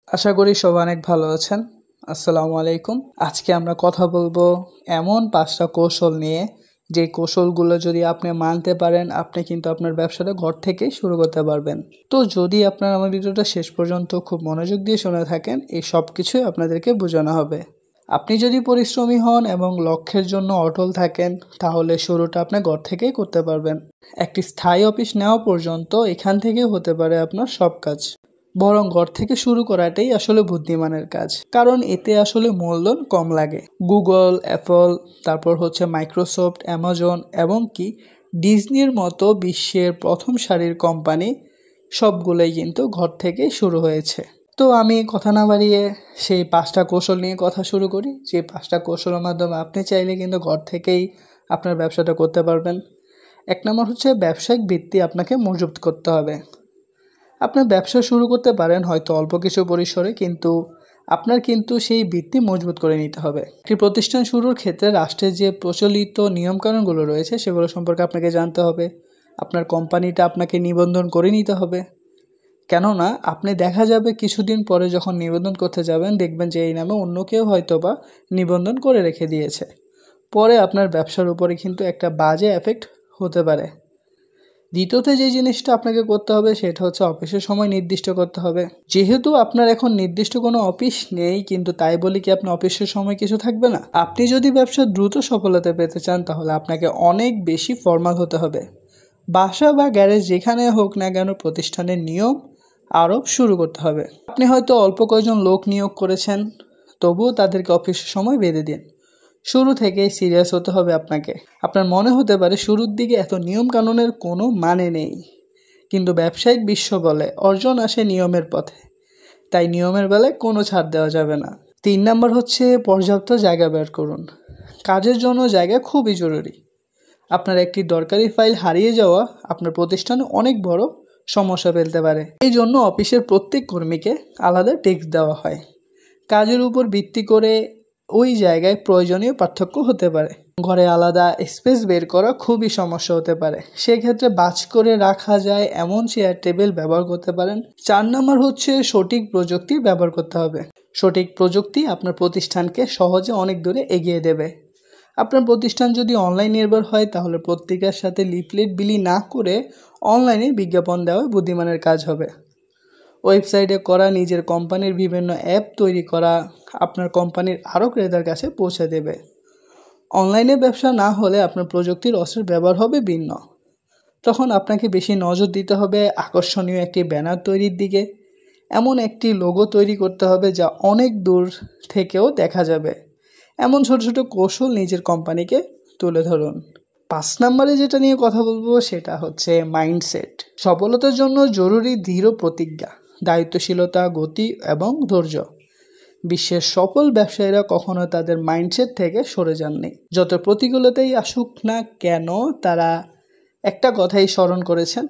আশা করি সবাই অনেক ভালো আছেন। আসসালামু আলাইকুম। আজকে আমরা কথা বলবো এমন 5টা কৌশল নিয়ে, যে কৌশলগুলো যদি আপনি মানতে পারেন, আপনি কিন্তু আপনার ব্যবসাটা ঘর থেকেই শুরু করতে পারবেন। তো যদি আপনারা আমার ভিডিওটা শেষ পর্যন্ত খুব মনোযোগ দিয়ে শুনে থাকেন, এই সব কিছুই আপনাদেরকে বোঝানো হবে। আপনি যদি পরিশ্রমী হন এবং লক্ষ্যের জন্য অটল থাকেন, তাহলে শুরুটা আপনি ঘর থেকেই করতে পারবেন। একটি স্থায়ী অফিস নেওয়া পর্যন্ত এখান থেকে হতে পারে আপনার সব কাজ। বরং ঘর থেকে শুরু করাটাই আসলে বুদ্ধিমানের কাজ, কারণ এতে আসলে মূলধন কম লাগে। গুগল, অ্যাপল, তারপর হচ্ছে মাইক্রোসফট, অ্যামাজন এবং কি ডিজনির মতো বিশ্বের প্রথম সারির কোম্পানি সবগুলোই কিন্তু ঘর থেকেই শুরু হয়েছে। তো আমি কথা না বাড়িয়ে সেই 5টা কৌশল নিয়ে কথা শুরু করি, যে 5টা কৌশলের মাধ্যমে আপনি চাইলে কিন্তু ঘর থেকেই আপনার ব্যবসাটা করতে পারবেন। 1 নম্বর হচ্ছে ব্যবসায়িক ভিত্তি আপনাকে মজবুত করতে হবে। আপনার ব্যবসা শুরু করতে পারেন হয়তো অল্প কিছু পরিসরে, কিন্তু আপনার কিন্তু সেই ভিত্তি মজবুত করে নিতে হবে। একটি প্রতিষ্ঠান শুরুর ক্ষেত্রে রাষ্ট্রের যে প্রচলিত নিয়মকানুনগুলো রয়েছে সেগুলো সম্পর্কে আপনাকে জানতে হবে। আপনার কোম্পানিটা আপনাকে নিবন্ধন করে নিতে হবে। কেননা আপনি দেখা যাবে কিছুদিন পরে যখন নিবন্ধন করতে যাবেন, দেখবেন যে এই নামে অন্য কেউ হয়তো বা নিবন্ধন করে রেখে দিয়েছে। পরে আপনার ব্যবসার উপরে কিন্তু একটা বাজে এফেক্ট হতে পারে। দ্বিতীয়তে যে জিনিসটা আপনাকে করতে হবে সেটা হচ্ছে অফিসের সময় নির্দিষ্ট করতে হবে। যেহেতু আপনার এখন নির্দিষ্ট কোনো অফিস নেই, কিন্তু তাই বলি কি আপনার অফিসের সময় কিছু থাকবে না? আপনি যদি ব্যবসা দ্রুত সফলতা পেতে চান, তাহলে আপনাকে অনেক বেশি ফর্মাল হতে হবে। বাসা বা গ্যারেজ যেখানে হোক না কেন, প্রতিষ্ঠানের নিয়ম আরোপ শুরু করতে হবে। আপনি হয়তো অল্প কয়েকজন লোক নিয়োগ করেছেন, তবুও তাদেরকে অফিসের সময় বেঁধে দিন। শুরু থেকেই সিরিয়াস হতে হবে আপনাকে। আপনার মনে হতে পারে শুরুর দিকে এত নিয়ম কানুনের কোনো মানে নেই, কিন্তু ব্যবসায়িক বিশ্ব বলে অর্জন আসে নিয়মের পথে, তাই নিয়মের বেলায় কোনো ছাড় দেওয়া যাবে না। 3 নাম্বার হচ্ছে পর্যাপ্ত জায়গা বের করুন। কাজের জন্য জায়গা খুবই জরুরি। আপনার একটি দরকারি ফাইল হারিয়ে যাওয়া আপনার প্রতিষ্ঠানে অনেক বড় সমস্যা ফেলতে পারে। এই জন্য অফিসের প্রত্যেক কর্মীকে আলাদা ডেস্ক দেওয়া হয়। কাজের উপর ভিত্তি করে ওই জায়গায় প্রয়োজনীয় পার্থক্য হতে পারে। ঘরে আলাদা স্পেস বের করা খুবই সমস্যা হতে পারে, সেক্ষেত্রে বাজ করে রাখা যায় এমন চেয়ার টেবিল ব্যবহার করতে পারেন। 4 নম্বর হচ্ছে সঠিক প্রযুক্তি ব্যবহার করতে হবে। সঠিক প্রযুক্তি আপনার প্রতিষ্ঠানকে সহজে অনেক দূরে এগিয়ে দেবে। আপনার প্রতিষ্ঠান যদি অনলাইন নির্ভর হয়, তাহলে পত্রিকার সাথে লিফলেট বিলি না করে অনলাইনে বিজ্ঞাপন দেওয়া বুদ্ধিমানের কাজ হবে। ওয়েবসাইটে করা নিজের কোম্পানির বিভিন্ন অ্যাপ তৈরি করা আপনার কোম্পানির আরও ক্রেতার কাছে পৌঁছে দেবে। অনলাইনে ব্যবসা না হলে আপনার প্রযুক্তির অস্ত্রের ব্যবহার হবে ভিন্ন। তখন আপনাকে বেশি নজর দিতে হবে আকর্ষণীয় একটি ব্যানার তৈরির দিকে। এমন একটি লোগো তৈরি করতে হবে যা অনেক দূর থেকেও দেখা যাবে। এমন ছোট ছোট কৌশল নিজের কোম্পানিকে তুলে ধরুন। 5 নম্বরে যেটা নিয়ে কথা বলবো সেটা হচ্ছে মাইন্ডসেট। সফলতার জন্য জরুরি দৃঢ় প্রতিজ্ঞা, দায়িত্বশীলতা, গতি এবং ধৈর্য। বিশ্বের সফল ব্যবসায়ীরা কখনো তাদের মাইন্ডসেট থেকে সরে যাননি। যত প্রতিকূলতাই আসুক না কেন, তারা একটা কথাই স্মরণ করেছেন,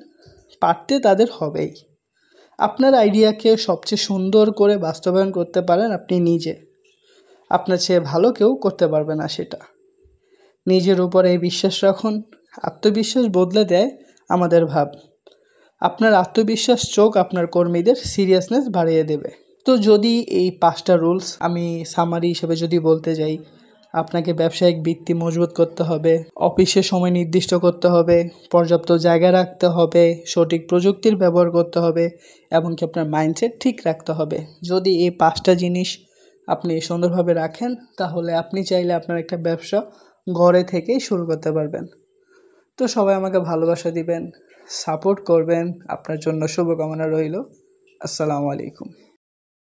পারতে তাদের হবেই। আপনার আইডিয়াকে সবচেয়ে সুন্দর করে বাস্তবায়ন করতে পারেন আপনি নিজে। আপনার চেয়ে ভালো কেউ করতে পারবে না সেটা। নিজের উপর এই বিশ্বাস রাখুন। আত্মবিশ্বাস বদলে দেয় আমাদের ভাব। আপনার আত্মবিশ্বাস চোখ আপনার কর্মীদের সিরিয়াসনেস বাড়িয়ে দেবে। তো যদি এই 5টা রুলস আমি সামারি হিসেবে যদি বলতে যাই, আপনাকে ব্যবসায়িক ভিত্তি মজবুত করতে হবে, অফিসের সময় নির্দিষ্ট করতে হবে, পর্যাপ্ত জায়গা রাখতে হবে, সঠিক প্রযুক্তির ব্যবহার করতে হবে এবং কি আপনার মাইন্ডসেট ঠিক রাখতে হবে। যদি এই 5টা জিনিস আপনি সুন্দরভাবে রাখেন, তাহলে আপনি চাইলে আপনার একটা ব্যবসা ঘরে থেকেই শুরু করতে পারবেন। তো সবাই আমাকে ভালোবাসা দিবেন, সাপোর্ট করবেন। আপনার জন্য শুভকামনা রইল। আসসালামু আলাইকুম।